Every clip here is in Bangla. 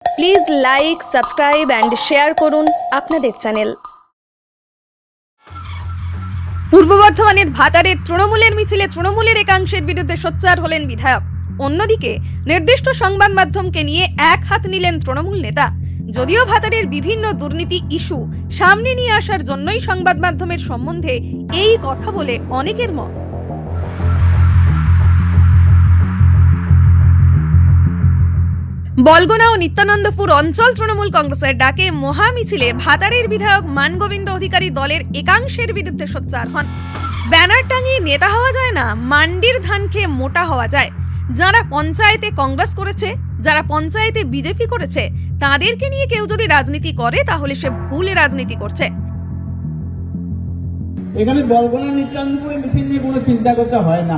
Please like, subscribe and share করুন আপনাদের চ্যানেল। পূর্ব বর্ধমানের ভাতারের তৃণমূলের মিছিলে তৃণমূলের একাংশের বিরুদ্ধে সোচ্চার হলেন বিধায়ক। অন্যদিকে নির্দিষ্ট সংবাদ মাধ্যমকে নিয়ে এক হাত নিলেন তৃণমূল নেতা। যদিও ভাতারের বিভিন্ন দুর্নীতি ইস্যু সামনে নিয়ে আসার জন্যই সংবাদ মাধ্যমের সম্বন্ধে এই কথা বলে অনেকের মত। বলগোনা ও নিত্যানন্দপুর অঞ্চল তৃণমূল কংগ্রেসের ডাকে মহা মিছিলে ভাতারের বিধায়ক মানগোবিন্দ অধিকারী দলের একাংশের বিরুদ্ধে সোচ্চার হন। ব্যানার টাঙিয়ে নেতা হওয়া যায় না, মান্ডির ধান খেয়ে মোটা হওয়া যায়। যারা পঞ্চায়েতে কংগ্রেস করেছে, যারা পঞ্চায়েতে বিজেপি করেছে, তাদেরকে নিয়ে কেউ যদি রাজনীতি করে তাহলে সে ভুলে রাজনীতি করছে। এখানে বলগোনা নিত্যানন্দপুরে মিছিল নিয়ে কোনো চিন্তা করতে হয় না,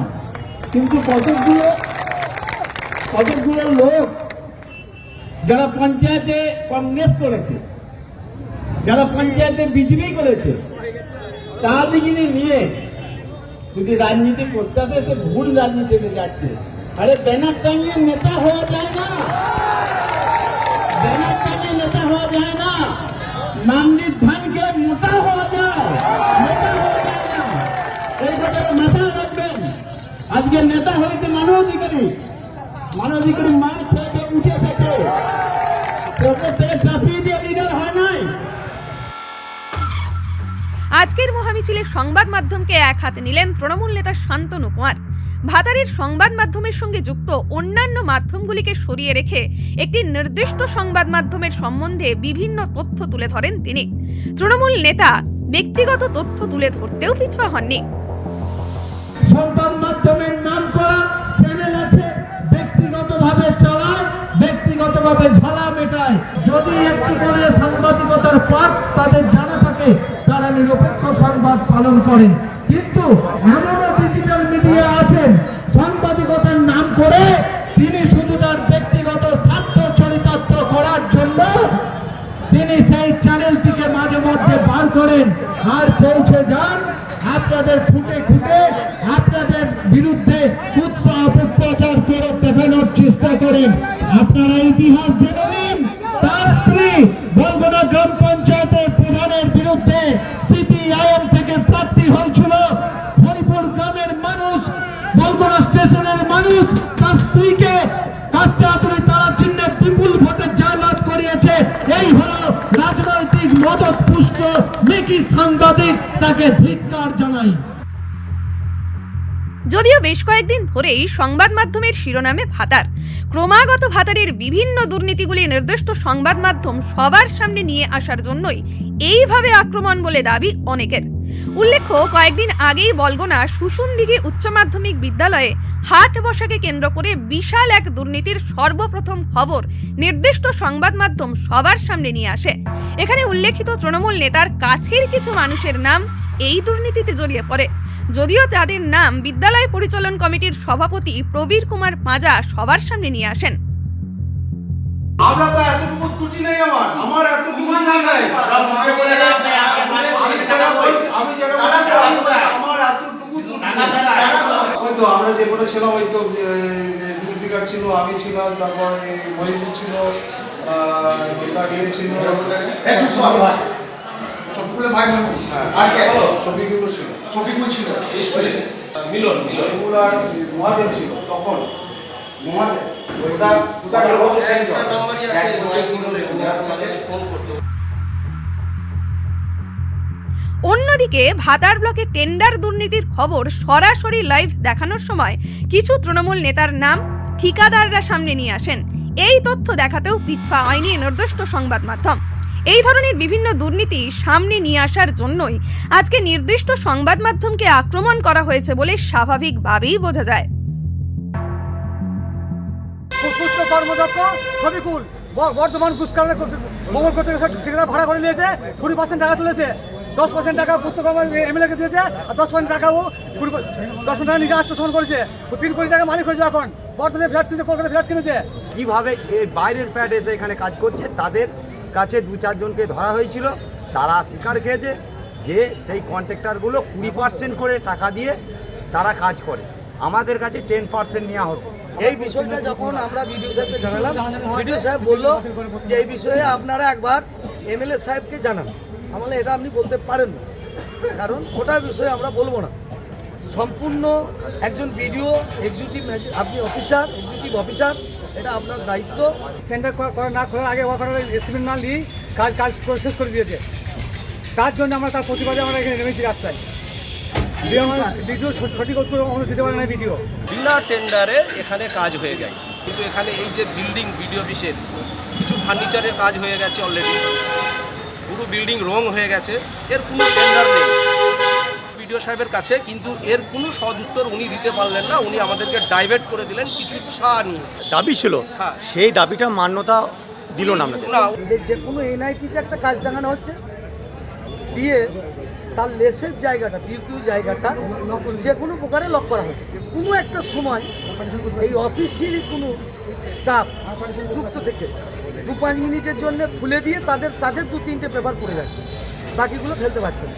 কিন্তু কতগুলো লোক যারা পঞ্চায়েতে কংগ্রেস করেছে, যারা পঞ্চায়েতে বিজেপি করেছে, তাদেরকে নিয়ে যদি রাজনীতি করতে হবে সে ভুল রাজনীতিতে যাচ্ছে। আরে ব্যানার টাঙিয়ে নেতা হওয়া যায় না, ব্যানার টাঙিয়ে নেতা হওয়া যায় না, মান্ডির ধানকে মোটা হওয়া যায়, নেতা হওয়া যায় না। এই কথাটা মাথায় রাখবেন। আজকে নেতা হয়েছে মানবাধিকারী মা থেকে উঠে থেকে থেকে চাপিয়ে দিয়ে লিডার হয় নাই। আজকের মহামিছিলে সংবাদ মাধ্যমকে এক হাতে নিলেন তৃণমূল নেতা শান্তনু কুমার। ভাতারের সংবাদ মাধ্যমের সঙ্গে যুক্ত অন্যান্য মাধ্যমগুলিকে সরিয়ে রেখে একটি নির্দিষ্ট সংবাদ মাধ্যমের সম্বন্ধে বিভিন্ন তথ্য তুলে ধরেন তিনি। তৃণমূল নেতা ব্যক্তিগত তথ্য তুলে ধরতেও পিছপা হননি। সংবাদ মাধ্যমের নাম করা চ্যানেল আছে, ব্যক্তিগতভাবে চালায়, ব্যক্তিগতভাবে ঝালা মেটায়। যদি একটি করে সাংবাদিকতার পাঠ তাদের জানা থাকে, তারা নিরপেক্ষ সংবাদ পালন করেন। কিন্তু এমনও ডিজিটাল মিডিয়া আছেন, সাংবাদিকতার নাম করে তিনি শুধু তার ব্যক্তিগত স্বার্থ চরিতার্থ করার জন্য তিনি সেই চ্যানেলটিকে মাঝে মধ্যে বার করেন আর পৌঁছে যান আপনাদের খুঁটে আপনাদের বিরুদ্ধে অপপ্রচার করে দেখানোর চেষ্টা করেন। আপনারা ইতিহাস জেনে নিন, তার স্ত্রী বলগোনা গ্রাম পঞ্চায়েতের প্রধানের বিরুদ্ধে সিপিআইএম থেকে প্রার্থী হয়েছিল। হরিপুর গ্রামের মানুষ, বলগোনা স্টেশনের মানুষ তার স্ত্রীকে কাস্টাতুরি তারা চিহ্নে বিপুল ভোটে জয়লাভ করিয়েছে। এই হলো রাজনৈতিক মদত পুষ্ট মেকি সাংবাদিক, তাকে ধিক্কার জানাই। যদিও বেশ কয়েকদিন ধরেই সংবাদ মাধ্যমের শিরোনামে ভাতার, ক্রমাগত ভাতারের বিভিন্ন দুর্নীতিগুলি নির্দিষ্ট সংবাদ মাধ্যম সবার সামনে নিয়ে আসার জন্যই এইভাবে আক্রমণ বলে দাবি অনেকের। উল্লেখ্য, কয়েকদিন আগেই বলগোনা সুসুনদিঘি উচ্চ মাধ্যমিক বিদ্যালয়ে হাট বসাকে কেন্দ্র করে বিশাল এক দুর্নীতির সর্বপ্রথম খবর নির্দিষ্ট সংবাদ মাধ্যম সবার সামনে নিয়ে আসে। এখানে উল্লেখিত তৃণমূল নেতার কাছের কিছু মানুষের নাম এই দুর্নীতিতে জড়িয়ে পড়ে। যদিও তাদের নাম বিদ্যালয় পরিচালন কমিটির সভাপতি প্রবীর কুমার পাঁজা সবার সামনে নিয়ে আসেন। আমরা তো এতটুকু ত্রুটি নেই, আমার এতটুকু ত্রুটি নেই, আমি যেটা আমার এতটুকু ত্রুটি হয়তো আমরা যেগুলো ছিলাম, হয়তো জুলফিকার ছিল, আমি ছিলাম, তারপরে মহিবুল ছিল, ছিল, সবগুলো ভাই শফিকুল ছিল, মিলন আর মহাদেব ছিল। তখন মহাদেব অন্যদিকে ভাতার ব্লকে টেন্ডার দুর্নীতির খবর সরাসরি লাইভ দেখানোর সময় কিছু তৃণমূল নেতার নাম ঠিকাদাররা সামনে নিয়ে আসেন। এই তথ্য দেখাতেও পিছপা হয়নি নির্দিষ্ট সংবাদ মাধ্যম। এই ধরনের বিভিন্ন দুর্নীতি সামনে নিয়ে আসার জন্যই আজকে নির্দিষ্ট সংবাদ মাধ্যমকে আক্রমণ করা হয়েছে বলে স্বাভাবিকভাবেই বোঝা যায়। কর্মদক্ষ শফিকুল বর্ধমান ঘুষকার মঙ্গল করতে ঠিকাদার ভাড়া করে নিয়েছে, 20% টাকা তুলেছে, 10% টাকা পুত্রকর্মা এমএলএকে দিয়েছে, আর 10% টাকাও 10% টাকা নিজে আত্মসমর্পণ করেছে। 3 কোটি টাকা মালিক হয়েছে। এখন বর্ধমানে ফ্ল্যাট কিনেছে, কলকাতায় ফ্ল্যাট কিনেছে। কিভাবে বাইরের ফ্ল্যাট এসে এখানে কাজ করছে, তাদের কাছে 2-4 জনকে ধরা হয়েছিল। তারা স্বীকার খেয়েছে যে সেই কন্ট্রাক্টরগুলো 20% করে টাকা দিয়ে তারা কাজ করে, আমাদের কাছে 10% নেওয়া হতো। এই বিষয়টা যখন আমরা বিডিও সাহেবকে জানালাম, বিডিও সাহেব বললো যে এই বিষয়ে আপনারা একবার এমএলএ সাহেবকে জানান। আমাদের এটা আপনি বলতে পারেন না, কারণ ওটার বিষয়ে আমরা বলবো না। সম্পূর্ণ একজন বিডিও এক্সিকিউটিভ আপনি অফিসার, এক্সিকিউটিভ অফিসার, এটা আপনার দায়িত্ব। টেন্ডার করা না করার আগে ওয়াকারের এস্টিমেট না নিয়ে কাজ শেষ করে দিয়েছে। তার জন্য আমরা তার প্রতিবাদে আমরা এখানে নেমেছি রাস্তায়। ভিডিও সঠিক উত্তর আমাদের দিতে পারে না ভিডিও। বিনা টেন্ডারে এখানে কাজ হয়ে যায়, কিন্তু এখানে এই যে বিল্ডিং বিডিও অফিসের কিছু ফার্নিচারের কাজ হয়ে গেছে অলরেডি, পুরো বিল্ডিং রং হয়ে গেছে, এর কোনো টেন্ডার নেই বিডিও সাহেবের কাছে, কিন্তু এর কোনো সদুত্তর উনি দিতে পারলেন না। উনি আমাদেরকে ডাইভার্ট করে দিলেন কিছু ছাড় নিয়ে এসে। দাবি ছিল, হ্যাঁ। সেই দাবিটা মান্যতা দিল না আপনাদের। না, যে কোনো এনআইটিতে একটা কাজ টাঙানো হচ্ছে, দিয়ে তার লেসের জায়গাটা, পিউকিউ জায়গাটা যে কোনো প্রকারে লক করা হচ্ছে। কোনো একটা সময় এই অফিসেরই কোনো স্টাফ যুক্ত থেকে 2-5 মিনিটের জন্য খুলে দিয়ে তাদের 2-3টে পেপার পড়ে যাচ্ছে, বাকিগুলো ফেলতে পারছে না।